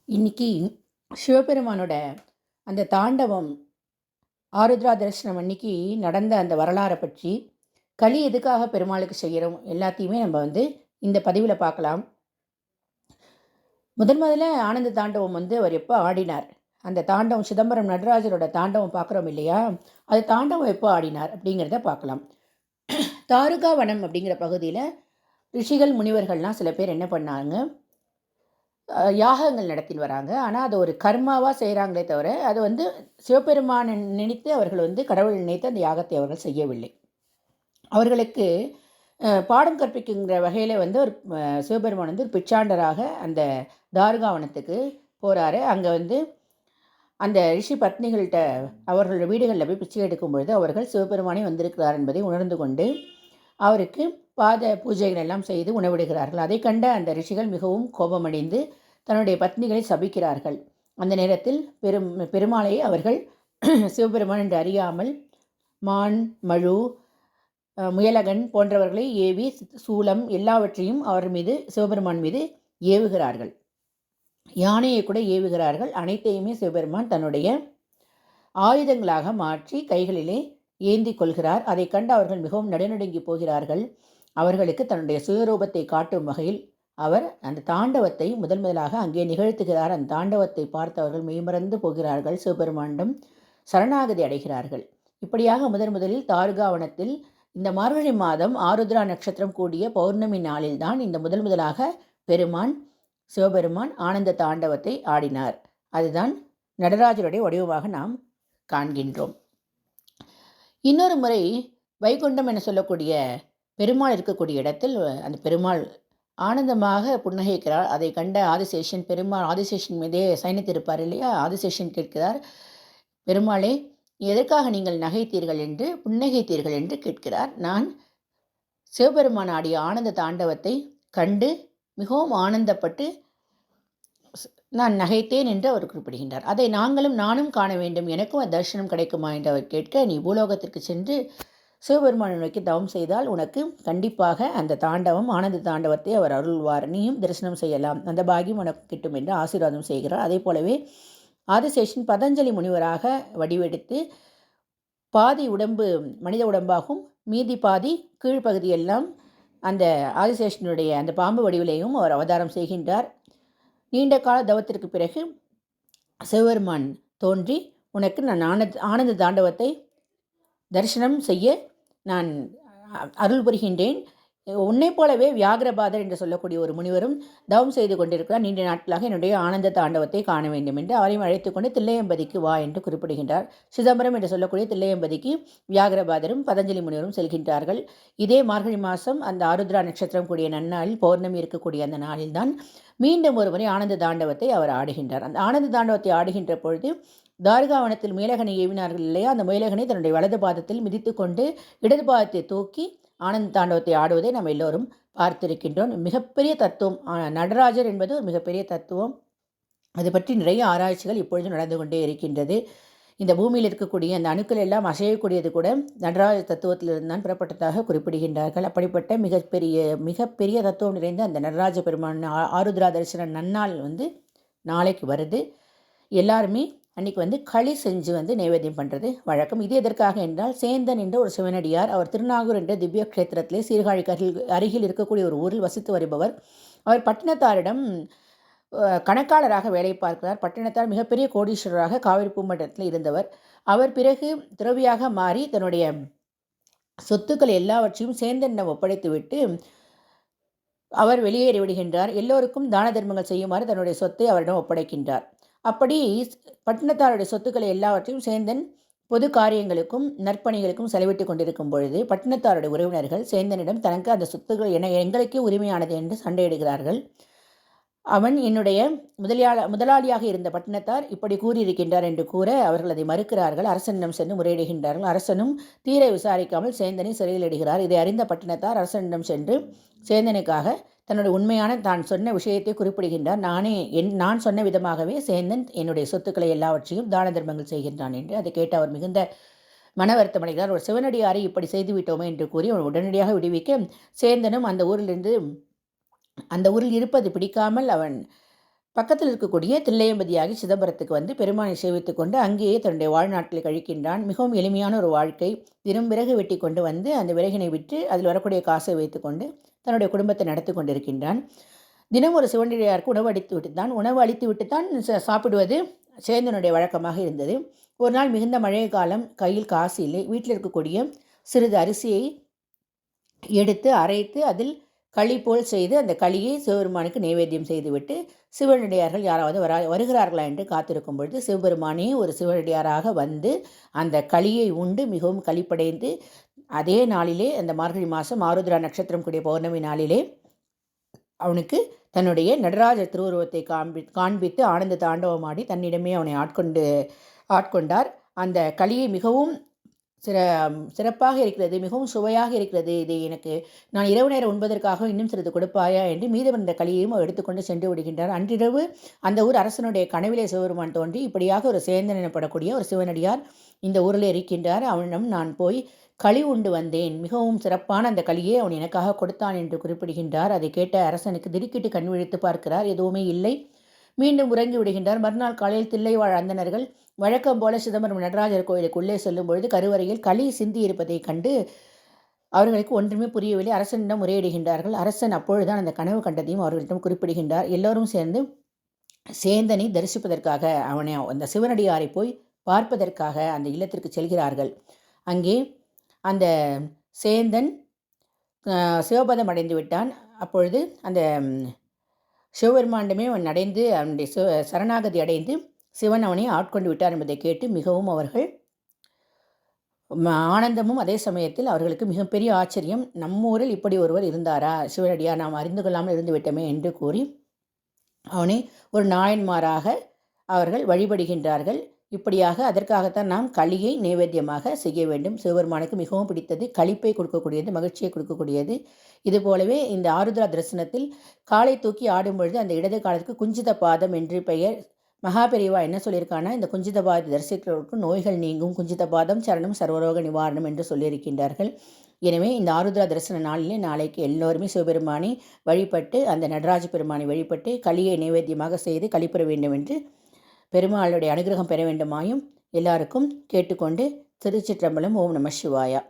இன்னைக்கு சிவபெருமானோட அந்த தாண்டவம் ஆருத்ரா தரிசனம் அன்னைக்கு நடந்த அந்த வரலாறை பற்றி, களி எதுக்காக பெருமாளுக்கு செய்கிறோம் எல்லாத்தையுமே நம்ம இந்த பதிவில் பார்க்கலாம். முதல்ல ஆனந்த தாண்டவம் அவர் எப்போ ஆடினார், அந்த தாண்டவம் சிதம்பரம் நடராஜரோட தாண்டவம் பார்க்குறோம் இல்லையா, அது தாண்டவம் எப்போ ஆடினார் அப்படிங்கிறத பார்க்கலாம். தாருகா வனம் அப்படிங்கிற பகுதியில் ரிஷிகள் முனிவர்கள்லாம் சில பேர் என்ன பண்ணாங்க, யாகங்கள் நடத்தின்னு வராங்க. ஆனால் அது ஒரு கர்மாவாக செய்கிறாங்களே தவிர, அது சிவபெருமானை நினைத்து அவர்கள் கடவுள் நினைத்து அந்த யாகத்தை அவர்கள் செய்யவில்லை. அவர்களுக்கு பாடம் கற்பிக்குங்கிற வகையில் ஒரு சிவபெருமான் ஒரு பிச்சாண்டராக அந்த தாருகாவனத்துக்கு போகிறாரு. அங்கே அந்த ரிஷி பத்னிகள்கிட்ட அவர்களோட வீடுகளில் போய் பிச்சை எடுக்கும் பொழுது அவர்கள் சிவபெருமானே வந்திருக்கிறார் என்பதை உணர்ந்து கொண்டு அவருக்கு பாத பூஜைகள் எல்லாம் செய்து உணவிடுகிறார்கள். அதை கண்ட அந்த ரிஷிகள் மிகவும் கோபமடைந்து தன்னுடைய பத்னிகளை சபிக்கிறார்கள். அந்த நேரத்தில் பெருமாளை அவர்கள் சிவபெருமான் என்று அறியாமல் மான், மழு, முயலகன் போன்றவர்களை ஏவி சூலம் எல்லாவற்றையும் அவர் மீது சிவபெருமான் மீது ஏவுகிறார்கள். யானையை கூட ஏவுகிறார்கள். அனைத்தையுமே சிவபெருமான் தன்னுடைய ஆயுதங்களாக மாற்றி கைகளிலே ஏந்தி கொள்கிறார். அதை கண்டு அவர்கள் மிகவும் நடுநடுங்கி போகிறார்கள். அவர்களுக்கு தன்னுடைய சுயரூபத்தை காட்டும் வகையில் அவர் அந்த தாண்டவத்தை முதலாக அங்கே நிகழ்த்துகிறார். அந்த தாண்டவத்தை பார்த்தவர்கள் மெய்மறந்து போகிறார்கள். சிவபெருமானிடம் சரணாகதி அடைகிறார்கள். இப்படியாக முதலில் தாருகாவனத்தில் இந்த மார்கழி மாதம் ஆருத்ரா நட்சத்திரம் கூடிய பௌர்ணமி நாளில்தான் இந்த முதலாக சிவபெருமான் ஆனந்த தாண்டவத்தை ஆடினார். அதுதான் நடராஜருடைய வடிவமாக நாம் காண்கின்றோம். இன்னொரு முறை வைகுண்டம் என சொல்லக்கூடிய பெருமாள் இருக்கக்கூடிய இடத்தில் அந்த பெருமாள் ஆனந்தமாக புன்னகைக்கிறார். அதை கண்ட ஆதிசேஷன், பெருமாள் ஆதிசேஷன் மீதே சயனித்திருப்பார் இல்லையா, ஆதிசேஷன் கேட்கிறார், பெருமாளே எதற்காக நீங்கள் நகைத்தீர்கள் என்று புன்னகைத்தீர்கள் என்று கேட்கிறார். நான் சிவபெருமான் ஆடிய ஆனந்த தாண்டவத்தை கண்டு மிகவும் ஆனந்தப்பட்டு நான் நகைத்தேன் என்று அவர் குறிப்பிடுகின்றார். அதை நானும் காண வேண்டும், எனக்கும் தரிசனம் கிடைக்குமா என்று அவர் கேட்க, நீ பூலோகத்திற்கு சென்று சிவபெருமானை நோக்கி தவம் செய்தால் உனக்கு கண்டிப்பாக அந்த தாண்டவம் ஆனந்த தாண்டவத்தை அவர் அருள்வார், நீயும் தரிசனம் செய்யலாம், அந்த பாகியம் உனக்கு கிட்டும் என்று ஆசீர்வாதம் செய்கிறார். அதே போலவே ஆதிசேஷன் பதஞ்சலி முனிவராக வடிவெடுத்து பாதி உடம்பு மனித உடம்பாகவும் மீதி பாதி கீழ்ப்பகுதியெல்லாம் அந்த ஆதிசேஷனுடைய அந்த பாம்பு வடிவிலையும் அவர் அவதாரம் செய்கின்றார். நீண்ட கால தவத்திற்கு பிறகு சிவபெருமான் தோன்றி, உனக்கு நான் ஆனந்த தாண்டவத்தை தரிசனம் செய்ய நான் அருள் புரிகின்றேன், உன்னை போலவே வியாகரபாதர் என்று சொல்லக்கூடிய ஒரு முனிவரும் தவம் செய்து கொண்டிருக்கிறார், நீண்ட நாட்களாக என்னுடைய ஆனந்த தாண்டவத்தை காண வேண்டும் என்று அவரையும் அழைத்துக்கொண்டு தில்லையம்பதிக்கு வா என்று குறிப்பிடுகின்றார். சிதம்பரம் என்று சொல்லக்கூடிய தில்லையம்பதிக்கு வியாகரபாதரும் பதஞ்சலி முனிவரும் செல்கின்றார்கள். இதே மார்கழி மாதம் அந்த ஆருத்ரா நட்சத்திரம் கூடிய நன்னாளில் பௌர்ணமி இருக்கக்கூடிய அந்த நாளில்தான் மீண்டும் ஒரு முறை ஆனந்த தாண்டவத்தை அவர் ஆடுகின்றார். அந்த ஆனந்த தாண்டவத்தை ஆடுகின்ற பொழுது தாருகாவனத்தில் முயலகனை ஏவினார்கள் இல்லையா, அந்த முயலகனை தன்னுடைய வலது பாதத்தில் மிதித்து கொண்டு இடது பாதத்தை தூக்கி ஆனந்த தாண்டவத்தை ஆடுவதை நம்ம எல்லோரும் பார்த்திருக்கின்றோம். மிகப்பெரிய தத்துவம் நடராஜர் என்பது ஒரு மிகப்பெரிய தத்துவம். அது பற்றி நிறைய ஆராய்ச்சிகள் இப்பொழுது நடந்து கொண்டே இருக்கின்றது. இந்த பூமியில் இருக்கக்கூடிய அந்த அணுக்கள் எல்லாம் அசையக்கூடியது கூட நடராஜ தத்துவத்திலிருந்து தான் புறப்பட்டதாக குறிப்பிடுகின்றார்கள். அப்படிப்பட்ட மிகப்பெரிய தத்துவம் நிறைந்த அந்த நடராஜ பெருமான் ஆருத்ரா தரிசன நன்னாள் நாளைக்கு வருது. எல்லாருமே அன்றைக்கி களி செஞ்சு நைவேத்தியம் பண்ணுறது வழக்கம். இது எதற்காக என்றால், சேந்தன் என்ற ஒரு சிவனடியார், அவர் திருநாகூர் என்ற திவ்ய கஷேத்திரத்திலே சீர்காழிக்கு அருகில் இருக்கக்கூடிய ஒரு ஊரில் வசித்து வருபவர். அவர் பட்டினத்தாரிடம் கணக்காளராக வேலை பார்க்கிறார். பட்டினத்தார் மிகப்பெரிய கோடீஸ்வரராக காவிரி பூமண்டலத்தில் இருந்தவர். அவர் பிறகு துறவியாக மாறி தன்னுடைய சொத்துக்கள் எல்லாவற்றையும் சேந்தனிடம் ஒப்படைத்துவிட்டு அவர் வெளியேறி விடுகின்றார். எல்லோருக்கும் தான தர்மங்கள் செய்யுமாறு தன்னுடைய சொத்தை அவரிடம் ஒப்படைக்கின்றார். அப்படி பட்டினத்தாருடைய சொத்துக்களை எல்லாவற்றையும் சேந்தன் பொது காரியங்களுக்கும் நற்பணிகளுக்கும் செலவிட்டு கொண்டிருக்கும் பொழுது பட்டினத்தாருடைய உறவினர்கள் சேந்தனிடம் தனக்கு அந்த சொத்துக்கள் எங்களுக்கே உரிமையானது என்று சண்டையிடுகிறார்கள். அவன் என்னுடைய முதலாளியாக இருந்த பட்டினத்தார் இப்படி கூறியிருக்கின்றார் என்று கூற அவர்கள் அதை மறுக்கிறார்கள். அரசனிடம் சென்று முறையிடுகின்றார்கள். அரசனும் தீர விசாரிக்காமல் சேந்தனை சிறையில் இடுகிறார். இதை அறிந்த பட்டினத்தார் அரசனிடம் சென்று சேந்தனுக்காக தன்னுடைய உண்மையான தான் சொன்ன விஷயத்தை குறிப்பிடுகின்றார். நான் சொன்ன விதமாகவே சேந்தன் என்னுடைய சொத்துக்களை எல்லாவற்றையும் தான தர்மங்கள் செய்கின்றான் என்று. அதை கேட்டு அவர் மிகுந்த மன வருத்தமடைகிறார். ஒரு சிவனடியாரை இப்படி செய்துவிட்டோமே என்று கூறி அவர் உடனடியாக விடுவிக்க, சேந்தனும் அந்த ஊரில் இருப்பது பிடிக்காமல் அவன் பக்கத்தில் இருக்கக்கூடிய தில்லையம்பதியாகி சிதம்பரத்துக்கு வந்து பெருமானை சேவித்து கொண்டு அங்கேயே தன்னுடைய வாழ்நாட்களை கழிக்கின்றான். மிகவும் எளிமையான ஒரு வாழ்க்கை. தினம் விறகு வெட்டி கொண்டு வந்து அந்த விறகினை விற்று அதில் வரக்கூடிய காசை வைத்துக்கொண்டு தன்னுடைய குடும்பத்தை நடத்தி கொண்டிருக்கின்றான். தினம் ஒரு சிவனடியாருக்கு உணவு அளித்து விட்டுத்தான் சாப்பிடுவது சேந்தனுடைய வழக்கமாக இருந்தது. ஒரு நாள் மிகுந்த மழை காலம், கையில் காசு இல்லை. வீட்டில் இருக்கக்கூடிய சிறிது அரிசியை எடுத்து அரைத்து அதில் களி போல் செய்து அந்த களியை சிவபெருமானுக்கு நைவேத்தியம் செய்துவிட்டு சிவனடியார்கள் யாராவது வருகிறார்களா என்று காத்திருக்கும் பொழுது சிவபெருமானே ஒரு சிவனடியாராக வந்து அந்த களியை உண்டு மிகவும் களிப்படைந்து அதே நாளிலே, அந்த மார்கழி மாதம் ஆருத்ரா நட்சத்திரம் கூடிய பௌர்ணமி நாளிலே அவனுக்கு தன்னுடைய நடராஜர் திருவுருவத்தை காண்பித்து ஆனந்த தாண்டவமாடி தன்னிடமே அவனை ஆட்கொண்டார். அந்த களியை மிகவும் சிறப்பாக இருக்கிறது, மிகவும் சுவையாக இருக்கிறது, இதை எனக்கு நான் இரவு நேரம் உண்பதற்காக இன்னும் சிறிது கொடுப்பாயா என்று மீதமிருந்த களியையும் எடுத்துக்கொண்டு சென்று விடுகின்றார். அன்றிரவு அந்த ஊர் அரசனுடைய கனவிலே சிவபெருமான் தோன்றி இப்படியாக ஒரு சேந்தன் எனப்படக்கூடிய ஒரு சிவனடியார் இந்த ஊரில் இருக்கின்றார், அவனிடம் நான் போய் களி உண்டு வந்தேன், மிகவும் சிறப்பான அந்த களியை அவன் எனக்காக கொடுத்தான் என்று குறிப்பிடுகின்றார். அதை கேட்ட அரசனுக்கு திடுக்கிட்டு கண் விழித்து பார்க்கிறார். எதுவுமே இல்லை. மீண்டும் உறங்கி விடுகின்றார். மறுநாள் காலையில் தில்லை வாழ் அந்தணர்கள் வழக்கம் போல சிதம்பரம் நடராஜர் கோயிலுக்குள்ளே செல்லும் பொழுது கருவறையில் களி சிந்தி இருப்பதை கண்டு அவர்களுக்கு ஒன்றுமே புரியவில்லை. அரசனிடம் முறையிடுகின்றார்கள். அரசன் அப்பொழுதுதான் அந்த கனவு கண்டதையும் அவர்களிடம் குறிப்பிடுகின்றார். எல்லோரும் சேர்ந்து சேந்தனை தரிசிப்பதற்காக, அவனை அந்த சிவனடியாரை போய் பார்ப்பதற்காக அந்த இல்லத்திற்கு செல்கிறார்கள். அங்கே அந்த சேந்தன் சிவபதம் அடைந்து விட்டான். அப்பொழுது அந்த சிவபெருமானிடமே அவன் அடைந்து அவனுடைய சரணாகதி அடைந்து சிவன் அவனை ஆட்கொண்டு விட்டார் என்பதை கேட்டு மிகவும் அவர்கள் ஆனந்தமும் அதே சமயத்தில் அவர்களுக்கு மிகப்பெரிய ஆச்சரியம். நம்மூரில் இப்படி ஒருவர் இருந்தாரா, சிவனடியார் நாம் அறிந்து கொள்ளாமல் இருந்து விட்டோமே என்று கூறி அவனை ஒரு நாயன்மாராக அவர்கள் வழிபடுகின்றார்கள். இப்படியாக அதற்காகத்தான் நாம் களியை நைவேத்தியமாக செய்ய வேண்டும். சிவபெருமானுக்கு மிகவும் பிடித்தது களிப்பை கொடுக்கக்கூடியது, மகிழ்ச்சியை கொடுக்கக்கூடியது. இது போலவே இந்த ஆருத்ரா தரிசனத்தில் காலை தூக்கி ஆடும் பொழுது அந்த இடது காலத்துக்கு குஞ்சித பாதம் என்று பெயர். மகாபெரிவா என்ன சொல்லியிருக்காங்கன்னா, இந்த குஞ்சித பாதத்தை தரிசிக்கிறவருக்கு நோய்கள் நீங்கும், குஞ்சித பாதம் சரணம் சர்வரோக நிவாரணம் என்று சொல்லியிருக்கின்றார்கள். எனவே இந்த ஆருத்ரா தரிசன நாளிலே நாளைக்கு எல்லோருமே சிவபெருமானை வழிபட்டு அந்த நடராஜ பெருமானை வழிபட்டு களியை நைவேத்தியமாக செய்து களிப்பெற வேண்டும் என்று பெருமாளுடைய அனுகிரகம் பெற வேண்டுமாயும் எல்லாருக்கும் கேட்டுக்கொண்டு திருச்சிற்றம்பலம். ஓம் நம சிவாயா.